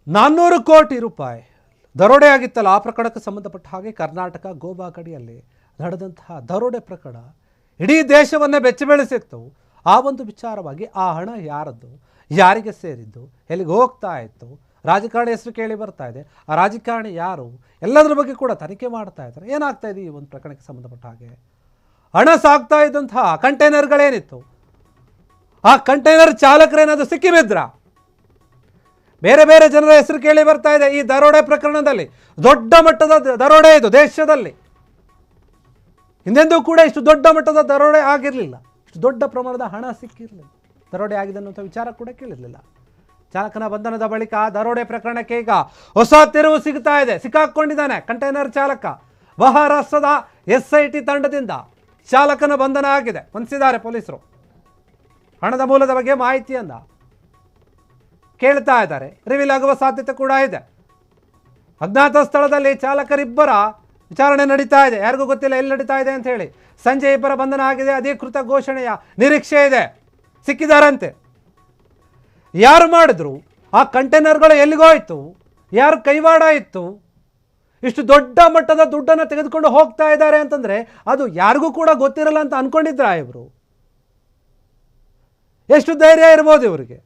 400 ಕೋಟಿ ರೂಪಾಯಿ ದರೋಡೆ ಆಗಿತ್ತಲ್ಲ ಆ ಪ್ರಕರಣಕ್ಕೆ ಸಂಬಂಧಪಟ್ಟ ಹಾಗೆ ಕರ್ನಾಟಕ ಗೋವಾ ಗಡಿಯಲ್ಲಿ ನಡೆದಂತಹ ದರೋಡೆ ಪ್ರಕರಣ ಇಡೀ ದೇಶವನ್ನೇ ಬೆಚ್ಚಬೀಳಿಸಿತ್ತು. ಆ ಒಂದು ವಿಚಾರವಾಗಿ ಆ ಹಣ ಯಾರದ್ದು, ಯಾರಿಗೆ ಸೇರಿದ್ದು, ಎಲ್ಲಿಗೆ ಹೋಗ್ತಾ ಇತ್ತು, ರಾಜಕಾರಣಿ ಹೆಸರು ಕೇಳಿ ಬರ್ತಾ ಇದೆ, ಆ ರಾಜಕಾರಣಿ ಯಾರು, ಎಲ್ಲದರ ಬಗ್ಗೆ ಕೂಡ ತನಿಖೆ ಮಾಡ್ತಾ ಇದ್ದಾರೆ. ಏನಾಗ್ತಾ ಇದೆ ಈ ಒಂದು ಪ್ರಕರಣಕ್ಕೆ ಸಂಬಂಧಪಟ್ಟ ಹಾಗೆ? ಹಣ ಸಾಗ್ತಾ ಇದ್ದಂತಹ ಕಂಟೈನರ್ಗಳೇನಿತ್ತು, ಆ ಕಂಟೈನರ್ ಚಾಲಕರೇನಾದರೂ ಸಿಕ್ಕಿಬಿದ್ರ? ಬೇರೆ ಬೇರೆ ಜನರ ಹೆಸರು ಕೇಳಿ ಬರ್ತಾ ಇದೆ ಈ ದರೋಡೆ ಪ್ರಕರಣದಲ್ಲಿ. ದೊಡ್ಡ ಮಟ್ಟದ ದರೋಡೆ ಇದು ದೇಶದಲ್ಲಿ. ಹಿಂದೆಂದೂ ಕೂಡ ಇಷ್ಟು ದೊಡ್ಡ ಮಟ್ಟದ ದರೋಡೆ ಆಗಿರಲಿಲ್ಲ, ಇಷ್ಟು ದೊಡ್ಡ ಪ್ರಮಾಣದ ಹಣ ಸಿಕ್ಕಿರಲಿಲ್ಲ. ದರೋಡೆ ಆಗಿದೆ ಅನ್ನುವಂಥ ವಿಚಾರ ಕೂಡ ಕೇಳಿರಲಿಲ್ಲ. ಚಾಲಕನ ಬಂಧನದ ಬಳಿಕ ದರೋಡೆ ಪ್ರಕರಣಕ್ಕೆ ಈಗ ಹೊಸ ತಿರುವು ಸಿಗ್ತಾ ಇದೆ. ಸಿಕ್ಕಾಕೊಂಡಿದ್ದಾನೆ ಕಂಟೈನರ್ ಚಾಲಕ. ಮಹಾರಾಷ್ಟ್ರದ SIT ತಂಡದಿಂದ ಚಾಲಕನ ಬಂಧನ ಆಗಿದೆ, ಬಂಧಿಸಿದ್ದಾರೆ ಪೊಲೀಸರು. ಹಣದ ಮೂಲದ ಬಗ್ಗೆ ಮಾಹಿತಿಯನ್ನ ಕೇಳ್ತಾ ಇದ್ದಾರೆ. ರಿವೀಲ್ ಆಗುವ ಸಾಧ್ಯತೆ ಕೂಡ ಇದೆ. ಅಜ್ಞಾತ ಸ್ಥಳದಲ್ಲಿ ಚಾಲಕರಿಬ್ಬರ ವಿಚಾರಣೆ ನಡೀತಾ ಇದೆ. ಯಾರಿಗೂ ಗೊತ್ತಿಲ್ಲ ಎಲ್ಲಿ ನಡೀತಾ ಇದೆ ಅಂತ ಹೇಳಿ. ಸಂಜೆ ಇಬ್ಬರ ಬಂಧನ ಆಗಿದೆ. ಅಧಿಕೃತ ಘೋಷಣೆಯ ನಿರೀಕ್ಷೆ ಇದೆ. ಸಿಕ್ಕಿದಾರಂತೆ. ಯಾರು ಮಾಡಿದ್ರು, ಆ ಕಂಟೈನರ್ಗಳು ಎಲ್ಲಿಗೋಯ್ತು, ಯಾರು ಕೈವಾಡ ಇತ್ತು, ಇಷ್ಟು ದೊಡ್ಡ ಮಟ್ಟದ ದುಡ್ಡನ್ನು ತೆಗೆದುಕೊಂಡು ಹೋಗ್ತಾ ಇದ್ದಾರೆ ಅಂತಂದ್ರೆ ಅದು ಯಾರಿಗೂ ಕೂಡ ಗೊತ್ತಿರಲ್ಲ ಅಂತ ಅನ್ಕೊಂಡಿದ್ರ ಇವರು? ಎಷ್ಟು ಧೈರ್ಯ ಇರ್ಬೋದು ಇವರಿಗೆ?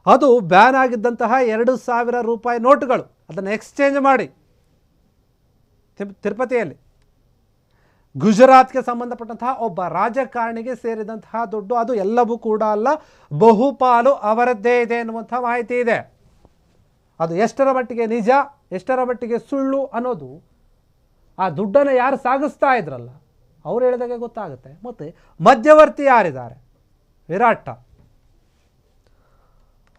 ಅದು ಬ್ಯಾನ್ ಆಗಿದ್ದಂತಹ 2,000 ರೂಪಾಯಿ ನೋಟುಗಳು, ಅದನ್ನು ಎಕ್ಸ್ಚೇಂಜ್ ಮಾಡಿ ತಿರುಪತಿಯಲ್ಲಿ ಗುಜರಾತ್ಗೆ ಸಂಬಂಧಪಟ್ಟಂತಹ ಒಬ್ಬ ರಾಜಕಾರಣಿಗೆ ಸೇರಿದಂತಹ ದುಡ್ಡು. ಅದು ಎಲ್ಲವೂ ಕೂಡ ಅಲ್ಲ, ಬಹುಪಾಲು ಅವರದ್ದೇ ಇದೆ ಎನ್ನುವಂಥ ಮಾಹಿತಿ ಇದೆ. ಅದು ಎಷ್ಟರ ಮಟ್ಟಿಗೆ ನಿಜ, ಎಷ್ಟರ ಮಟ್ಟಿಗೆ ಸುಳ್ಳು ಅನ್ನೋದು ಆ ದುಡ್ಡನ್ನು ಯಾರು ಸಾಗಿಸ್ತಾ ಇದ್ರಲ್ಲ ಅವ್ರು ಹೇಳಿದಾಗೆ ಗೊತ್ತಾಗುತ್ತೆ. ಮತ್ತು ಮಧ್ಯವರ್ತಿ ಯಾರಿದ್ದಾರೆ, ವಿರಾಟ,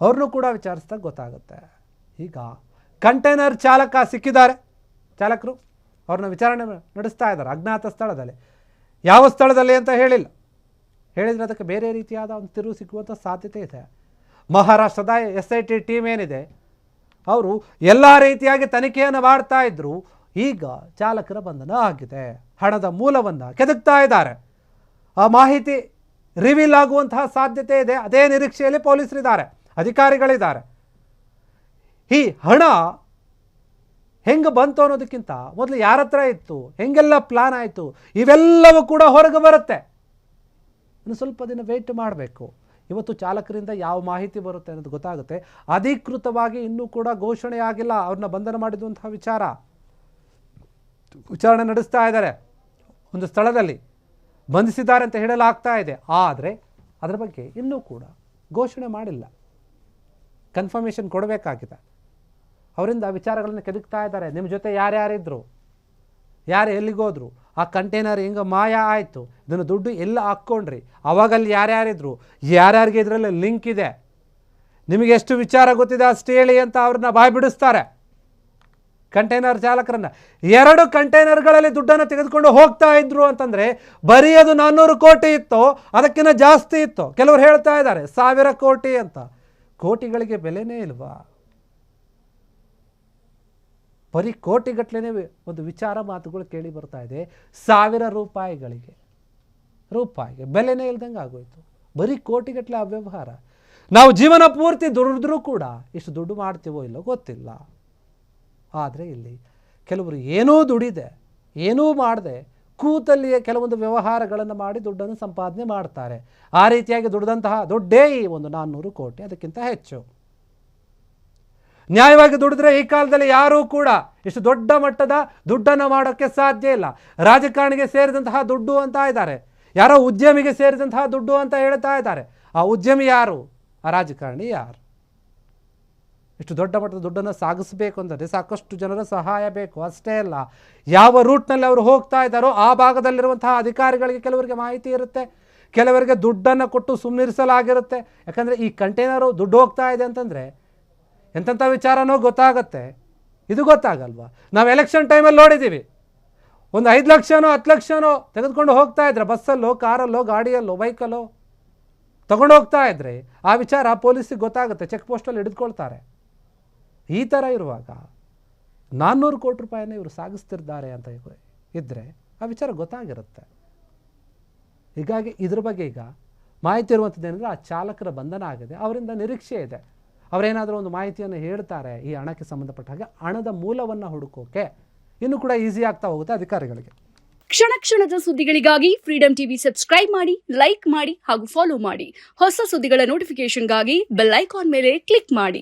ಅವ್ರನ್ನೂ ಕೂಡ ವಿಚಾರಿಸಿದಾಗ ಗೊತ್ತಾಗುತ್ತೆ. ಈಗ ಕಂಟೈನರ್ ಚಾಲಕ ಸಿಕ್ಕಿದ್ದಾರೆ. ಚಾಲಕರು ಅವ್ರನ್ನ ವಿಚಾರಣೆ ನಡೆಸ್ತಾ ಇದ್ದಾರೆ ಅಜ್ಞಾತ ಸ್ಥಳದಲ್ಲಿ. ಯಾವ ಸ್ಥಳದಲ್ಲಿ ಅಂತ ಹೇಳಿಲ್ಲ. ಹೇಳಿದರೆ ಅದಕ್ಕೆ ಬೇರೆ ರೀತಿಯಾದ ಒಂದು ತಿರುವು ಸಿಕ್ಕುವಂಥ ಸಾಧ್ಯತೆ ಇದೆ. ಮಹಾರಾಷ್ಟ್ರದ SIT ಟೀಮ್ ಏನಿದೆ ಅವರು ಎಲ್ಲ ರೀತಿಯಾಗಿ ತನಿಖೆಯನ್ನು ಮಾಡ್ತಾ ಇದ್ರು. ಈಗ ಚಾಲಕರ ಬಂಧನ ಆಗಿದೆ. ಹಣದ ಮೂಲವನ್ನು ಕೆದಕ್ತಾ ಇದ್ದಾರೆ. ಆ ಮಾಹಿತಿ ರಿವೀಲ್ ಆಗುವಂತಹ ಸಾಧ್ಯತೆ ಇದೆ. ಅದೇ ನಿರೀಕ್ಷೆಯಲ್ಲಿ ಪೊಲೀಸರಿದ್ದಾರೆ, ಅಧಿಕಾರಿಗಳಿದ್ದಾರೆ. ಈ ಹಣ ಹೆಂಗೆ ಬಂತು ಅನ್ನೋದಕ್ಕಿಂತ ಮೊದಲು ಯಾರ ಹತ್ರ ಇತ್ತು, ಹೆಂಗೆಲ್ಲ ಪ್ಲಾನ್ ಆಯಿತು, ಇವೆಲ್ಲವೂ ಕೂಡ ಹೊರಗೆ ಬರುತ್ತೆ. ಇನ್ನು ಸ್ವಲ್ಪ ದಿನ ವೇಟ್ ಮಾಡಬೇಕು. ಇವತ್ತು ಚಾಲಕರಿಂದ ಯಾವ ಮಾಹಿತಿ ಬರುತ್ತೆ ಅನ್ನೋದು ಗೊತ್ತಾಗುತ್ತೆ. ಅಧಿಕೃತವಾಗಿ ಇನ್ನೂ ಕೂಡ ಘೋಷಣೆ ಆಗಿಲ್ಲ ಅವ್ರನ್ನ ಬಂಧನ ಮಾಡಿದಂತಹ ವಿಚಾರ. ವಿಚಾರಣೆ ನಡೆಸ್ತಾ ಇದ್ದಾರೆ. ಒಂದು ಸ್ಥಳದಲ್ಲಿ ಬಂಧಿಸಿದ್ದಾರೆ ಅಂತ ಹೇಳಲಾಗ್ತಾ ಇದೆ. ಆದರೆ ಅದರ ಬಗ್ಗೆ ಇನ್ನೂ ಕೂಡ ಘೋಷಣೆ ಮಾಡಿಲ್ಲ. ಕನ್ಫರ್ಮೇಷನ್ ಕೊಡಬೇಕಾಗಿದೆ. ಅವರಿಂದ ವಿಚಾರಗಳನ್ನು ಕೆದಕ್ತಾ ಇದ್ದಾರೆ. ನಿಮ್ಮ ಜೊತೆ ಯಾರ್ಯಾರಿದ್ರು, ಯಾರು ಎಲ್ಲಿಗೋದ್ರು, ಆ ಕಂಟೈನರ್ ಹೆಂಗೆ ಮಾಯ ಆಯಿತು, ಇದನ್ನು ದುಡ್ಡು ಎಲ್ಲ ಹಾಕ್ಕೊಂಡ್ರಿ, ಅವಾಗಲ್ಲಿ ಯಾರ್ಯಾರಿದ್ರು, ಯಾರ್ಯಾರಿಗೆ ಇದರಲ್ಲಿ ಲಿಂಕ್ ಇದೆ, ನಿಮಗೆ ಎಷ್ಟು ವಿಚಾರ ಗೊತ್ತಿದೆ ಅಷ್ಟು ಹೇಳಿ ಅಂತ ಅವ್ರನ್ನ ಬಾಯ್ ಬಿಡಿಸ್ತಾರೆ. ಕಂಟೈನರ್ ಚಾಲಕರನ್ನ 2 ಕಂಟೈನರ್ಗಳಲ್ಲಿ ದುಡ್ಡನ್ನು ತೆಗೆದುಕೊಂಡು ಹೋಗ್ತಾ ಇದ್ರು ಅಂತಂದರೆ ಬರೀ ಅದು 400 ಕೋಟಿ ಇತ್ತು, ಅದಕ್ಕಿಂತ ಜಾಸ್ತಿ ಇತ್ತು. ಕೆಲವರು ಹೇಳ್ತಾ ಇದ್ದಾರೆ 1000 ಕೋಟಿ ಅಂತ. ಕೋಟಿಗಳಿಗೆ ಬೆಲೆನೇ ಇಲ್ವಾ? ಬರೀ ಕೋಟಿಗಟ್ಟಲೆ ಒಂದು ವಿಚಾರ ಮಾತುಗಳು ಕೇಳಿ ಬರ್ತಾ ಇದೆ. 1000 ರೂಪಾಯಿಗೆ ಬೆಲೆನೇ ಇಲ್ದಂಗೆ ಆಗೋಯ್ತು. ಬರೀ ಕೋಟಿಗಟ್ಟಲೆ ಅವ್ಯವಹಾರ. ನಾವು ಜೀವನ ಪೂರ್ತಿ ದುಡಿದ್ರೂ ಕೂಡ ಇಷ್ಟು ದುಡ್ಡು ಮಾಡ್ತೀವೋ ಇಲ್ಲೋ ಗೊತ್ತಿಲ್ಲ. ಆದರೆ ಇಲ್ಲಿ ಕೆಲವರು ಏನೂ ದುಡಿದೆ, ಏನೂ ಮಾಡದೆ ಕೂತಲ್ಲಿಯೇ ಕೆಲವೊಂದು ವ್ಯವಹಾರಗಳನ್ನು ಮಾಡಿ ದುಡ್ಡನ್ನು ಸಂಪಾದನೆ ಮಾಡ್ತಾರೆ. ಆ ರೀತಿಯಾಗಿ ದುಡಿದಂತಹ ದುಡ್ಡೇ ಈ ಒಂದು 400 ಕೋಟಿ, ಅದಕ್ಕಿಂತ ಹೆಚ್ಚು. ನ್ಯಾಯವಾಗಿ ದುಡಿದ್ರೆ ಈ ಕಾಲದಲ್ಲಿ ಯಾರೂ ಕೂಡ ಇಷ್ಟು ದೊಡ್ಡ ಮಟ್ಟದ ದುಡ್ಡನ್ನು ಮಾಡೋಕ್ಕೆ ಸಾಧ್ಯ ಇಲ್ಲ. ರಾಜಕಾರಣಿಗೆ ಸೇರಿದಂತಹ ದುಡ್ಡು ಅಂತ ಇದ್ದಾರೆ, ಯಾರೋ ಉದ್ಯಮಿಗೆ ಸೇರಿದಂತಹ ದುಡ್ಡು ಅಂತ ಹೇಳ್ತಾ ಇದ್ದಾರೆ. ಆ ಉದ್ಯಮಿ ಯಾರು, ಆ ರಾಜಕಾರಣಿ ಯಾರು? ಇಷ್ಟು ದೊಡ್ಡ ಮಟ್ಟದ ದುಡ್ಡನ್ನು ಸಾಗಿಸಬೇಕು ಅಂದರೆ ಸಾಕಷ್ಟು ಜನರ ಸಹಾಯ ಬೇಕು. ಅಷ್ಟೇ ಅಲ್ಲ, ಯಾವ ರೂಟ್ನಲ್ಲಿ ಅವರು ಹೋಗ್ತಾ ಇದ್ದಾರೋ ಆ ಭಾಗದಲ್ಲಿರುವಂತಹ ಅಧಿಕಾರಿಗಳಿಗೆ ಕೆಲವರಿಗೆ ಮಾಹಿತಿ ಇರುತ್ತೆ, ಕೆಲವರಿಗೆ ದುಡ್ಡನ್ನು ಕೊಟ್ಟು ಸುಮ್ಮನಿರಿಸಲಾಗಿರುತ್ತೆ. ಯಾಕಂದರೆ ಈ ಕಂಟೈನರು ದುಡ್ಡು ಹೋಗ್ತಾ ಇದೆ ಅಂತಂದರೆ ಎಂಥ ವಿಚಾರನೋ ಗೊತ್ತಾಗುತ್ತೆ. ಇದು ಗೊತ್ತಾಗಲ್ವಾ? ನಾವು ಎಲೆಕ್ಷನ್ ಟೈಮಲ್ಲಿ ನೋಡಿದ್ದೀವಿ, ಒಂದು 5 ಲಕ್ಷನೋ 10 ಲಕ್ಷನೋ ತೆಗೆದುಕೊಂಡು ಹೋಗ್ತಾ ಇದ್ರೆ ಬಸ್ಸಲ್ಲೋ, ಕಾರಲ್ಲೋ, ಗಾಡಿಯಲ್ಲೋ, ಬೈಕಲ್ಲೋ ತಗೊಂಡು ಹೋಗ್ತಾ ಇದ್ರೆ ಆ ವಿಚಾರ ಪೊಲೀಸಿಗೆ ಗೊತ್ತಾಗುತ್ತೆ, ಚೆಕ್ ಪೋಸ್ಟಲ್ಲಿ ಹಿಡಿದುಕೊಳ್ತಾರೆ. ಈ ಥರ ಇರುವಾಗ 400 ಕೋಟಿ ರೂಪಾಯಿನ ಇವರು ಸಾಗಿಸ್ತಿದ್ದಾರೆ ಅಂತ ಇದ್ದರೆ ಆ ವಿಚಾರ ಗೊತ್ತಾಗಿರುತ್ತೆ. ಹೀಗಾಗಿ ಇದ್ರ ಬಗ್ಗೆ ಈಗ ಮಾಹಿತಿ ಇರುವಂಥದ್ದು ಏನಂದರೆ ಆ ಚಾಲಕರ ಬಂಧನ ಆಗಿದೆ. ಅವರಿಂದ ನಿರೀಕ್ಷೆ ಇದೆ. ಅವರೇನಾದರೂ ಒಂದು ಮಾಹಿತಿಯನ್ನು ಹೇಳ್ತಾರೆ ಈ ಹಣಕ್ಕೆ ಸಂಬಂಧಪಟ್ಟ ಹಾಗೆ, ಹಣದ ಮೂಲವನ್ನು ಹುಡುಕೋಕೆ ಇನ್ನೂ ಕೂಡ ಈಸಿ ಆಗ್ತಾ ಹೋಗುತ್ತೆ ಅಧಿಕಾರಿಗಳಿಗೆ. ಕ್ಷಣ ಕ್ಷಣದ ಸುದ್ದಿಗಳಿಗಾಗಿ ಫ್ರೀಡಂ ಟಿವಿ ಸಬ್ಸ್ಕ್ರೈಬ್ ಮಾಡಿ, ಲೈಕ್ ಮಾಡಿ ಹಾಗೂ ಫಾಲೋ ಮಾಡಿ. ಹೊಸ ಸುದ್ದಿಗಳ ನೋಟಿಫಿಕೇಶನ್ಗಾಗಿ ಬೆಲ್ ಐಕಾನ್ ಮೇಲೆ ಕ್ಲಿಕ್ ಮಾಡಿ.